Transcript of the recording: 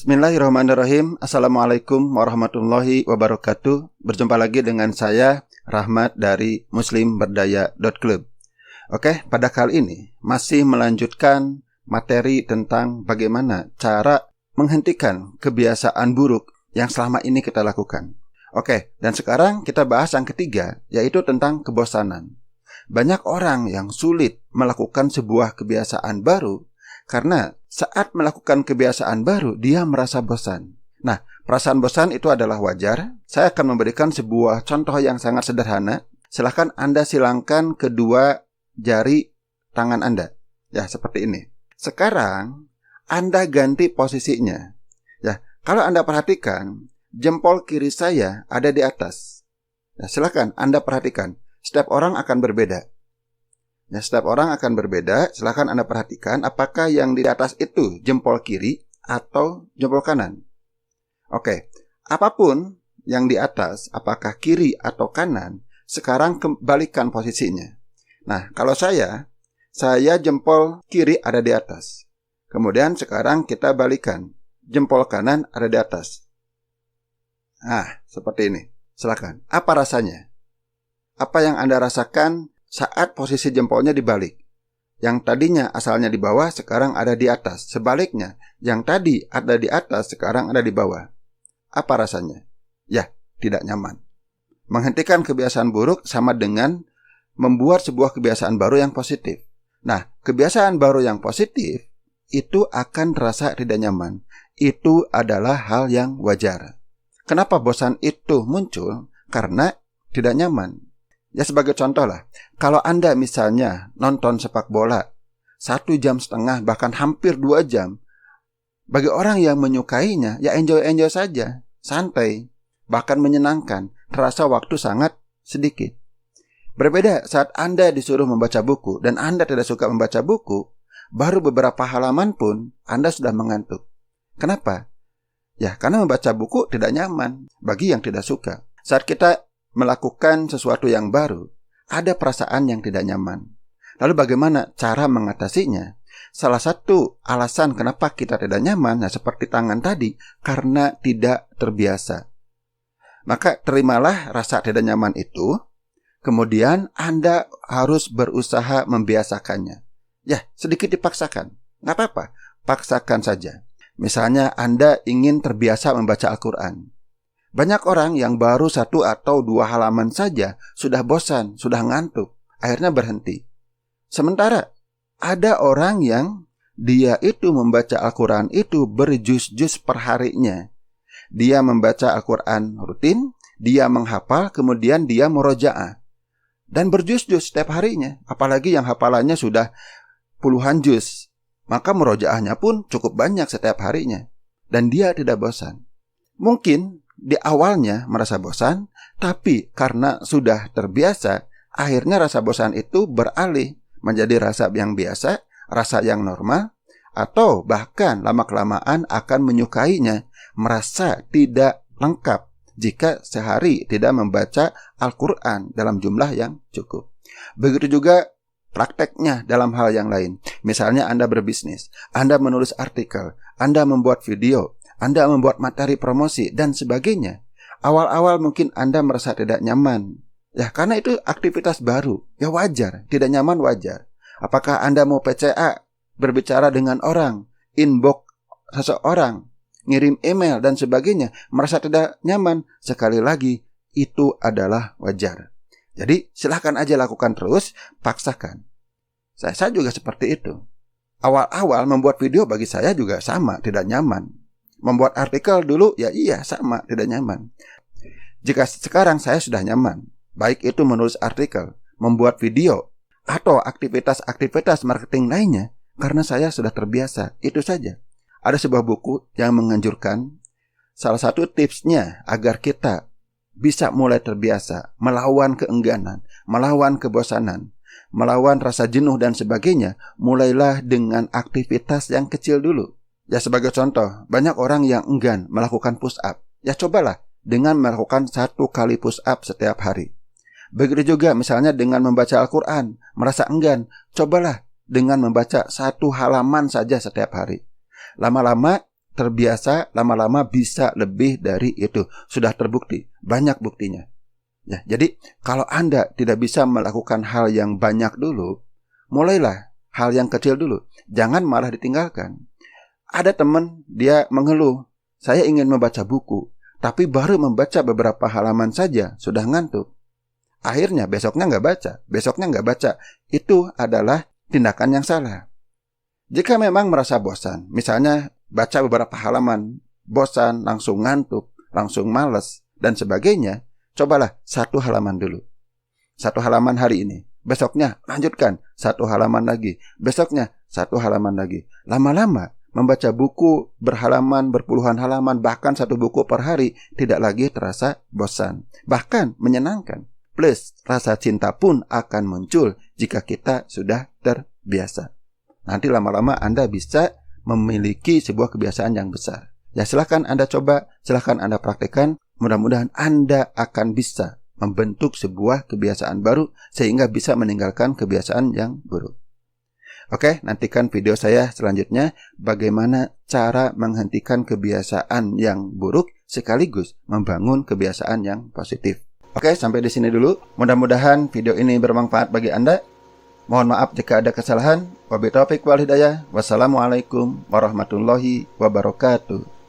Bismillahirrahmanirrahim. Assalamualaikum warahmatullahi wabarakatuh. Berjumpa lagi dengan saya, Rahmat dari muslimberdaya.club. Oke, pada kali ini masih melanjutkan materi tentang bagaimana cara menghentikan kebiasaan buruk yang selama ini kita lakukan. Oke, dan sekarang kita bahas yang ketiga, yaitu tentang kebosanan. Banyak orang yang sulit melakukan sebuah kebiasaan baru karena saat melakukan kebiasaan baru, dia merasa bosan. Nah, perasaan bosan itu adalah wajar. Saya akan memberikan sebuah contoh yang sangat sederhana. Silahkan Anda silangkan kedua jari tangan Anda. Ya, seperti ini. Sekarang, Anda ganti posisinya. Ya, kalau Anda perhatikan, jempol kiri saya ada di atas. Ya, silahkan Anda perhatikan. Setiap orang akan berbeda. Ya, setiap orang akan berbeda. Silahkan Anda perhatikan apakah yang di atas itu jempol kiri atau jempol kanan. Oke, apapun yang di atas, apakah kiri atau kanan, sekarang kembalikan posisinya. Nah, kalau saya jempol kiri ada di atas. Kemudian sekarang kita balikan, jempol kanan ada di atas. Nah, seperti ini. Silahkan. Apa rasanya? Apa yang Anda rasakan saat posisi jempolnya dibalik? Yang tadinya asalnya di bawah, sekarang ada di atas. Sebaliknya, yang tadi ada di atas, sekarang ada di bawah. Apa rasanya? Ya, tidak nyaman. Menghentikan kebiasaan buruk sama dengan membuat sebuah kebiasaan baru yang positif. Nah, kebiasaan baru yang positif itu akan terasa tidak nyaman. Itu adalah hal yang wajar. Kenapa bosan itu muncul? Karena tidak nyaman. Ya, sebagai contoh lah, kalau Anda misalnya nonton sepak bola 1,5 jam, bahkan hampir 2 jam, bagi orang yang menyukainya, ya enjoy saja, santai, bahkan menyenangkan, terasa waktu sangat sedikit. Berbeda saat Anda disuruh membaca buku, dan Anda tidak suka membaca buku, baru beberapa halaman pun Anda sudah mengantuk. Kenapa? Ya, karena membaca buku tidak nyaman bagi yang tidak suka. Saat kita melakukan sesuatu yang baru, ada perasaan yang tidak nyaman. Lalu bagaimana cara mengatasinya? Salah satu alasan kenapa kita tidak nyaman, ya seperti tangan tadi, karena tidak terbiasa. Maka terimalah rasa tidak nyaman itu, kemudian Anda harus berusaha membiasakannya. Ya, sedikit dipaksakan. Nggak apa-apa, paksakan saja. Misalnya Anda ingin terbiasa membaca Al-Quran. Banyak orang yang baru 1 atau 2 halaman saja sudah bosan, sudah ngantuk, akhirnya berhenti. Sementara ada orang yang dia itu membaca Al-Quran itu berjuz-juz per harinya. Dia membaca Al-Quran rutin, dia menghafal, kemudian dia murojaah. Dan berjuz-juz setiap harinya, apalagi yang hafalannya sudah puluhan juz. Maka murojaahnya pun cukup banyak setiap harinya. Dan dia tidak bosan. Mungkin di awalnya merasa bosan, tapi karena sudah terbiasa, akhirnya rasa bosan itu beralih menjadi rasa yang biasa, rasa yang normal, atau bahkan lama-kelamaan akan menyukainya, merasa tidak lengkap jika sehari tidak membaca Al-Quran dalam jumlah yang cukup. Begitu juga prakteknya dalam hal yang lain. Misalnya Anda berbisnis, Anda menulis artikel, Anda membuat video, Anda membuat materi promosi, dan sebagainya. Awal-awal mungkin Anda merasa tidak nyaman. Ya, karena itu aktivitas baru. Ya wajar, tidak nyaman wajar. Apakah Anda mau PCA, berbicara dengan orang, inbox seseorang, ngirim email, dan sebagainya, merasa tidak nyaman? Sekali lagi, itu adalah wajar. Jadi, silahkan aja lakukan terus, paksakan. Saya juga seperti itu. Awal-awal membuat video bagi saya juga sama, tidak nyaman. Membuat artikel dulu, ya iya sama, tidak nyaman. Jika sekarang saya sudah nyaman, baik itu menulis artikel, membuat video, atau aktivitas-aktivitas marketing lainnya, karena saya sudah terbiasa, itu saja. Ada sebuah buku yang menganjurkan, salah satu tipsnya agar kita bisa mulai terbiasa, melawan keengganan, melawan kebosanan, melawan rasa jenuh dan sebagainya, mulailah dengan aktivitas yang kecil dulu. Ya, sebagai contoh, banyak orang yang enggan melakukan push up. Ya, cobalah dengan melakukan 1 kali push up setiap hari. Begitu juga misalnya dengan membaca Al-Quran, merasa enggan, cobalah dengan membaca 1 halaman saja setiap hari. Lama-lama terbiasa, lama-lama bisa lebih dari itu. Sudah terbukti, banyak buktinya. Ya, jadi kalau Anda tidak bisa melakukan hal yang banyak dulu, mulailah hal yang kecil dulu. Jangan malah ditinggalkan. Ada teman, dia mengeluh, saya ingin membaca buku, tapi baru membaca beberapa halaman saja, sudah ngantuk. Akhirnya besoknya nggak baca. Itu adalah tindakan yang salah. Jika memang merasa bosan, misalnya baca beberapa halaman, bosan, langsung ngantuk, langsung malas, dan sebagainya, cobalah 1 halaman dulu. 1 halaman hari ini. Besoknya lanjutkan 1 halaman lagi. Besoknya 1 halaman lagi. Lama-lama membaca buku berhalaman, berpuluhan halaman, bahkan 1 buku per hari tidak lagi terasa bosan. Bahkan menyenangkan. Plus rasa cinta pun akan muncul jika kita sudah terbiasa. Nanti lama-lama Anda bisa memiliki sebuah kebiasaan yang besar. Ya silahkan Anda coba, silahkan Anda praktekkan. Mudah-mudahan Anda akan bisa membentuk sebuah kebiasaan baru sehingga bisa meninggalkan kebiasaan yang buruk. Oke, nantikan video saya selanjutnya bagaimana cara menghentikan kebiasaan yang buruk sekaligus membangun kebiasaan yang positif. Oke, sampai di sini dulu. Mudah-mudahan video ini bermanfaat bagi Anda. Mohon maaf jika ada kesalahan. Wabillahi taufiq wal hidayah. Wassalamualaikum warahmatullahi wabarakatuh.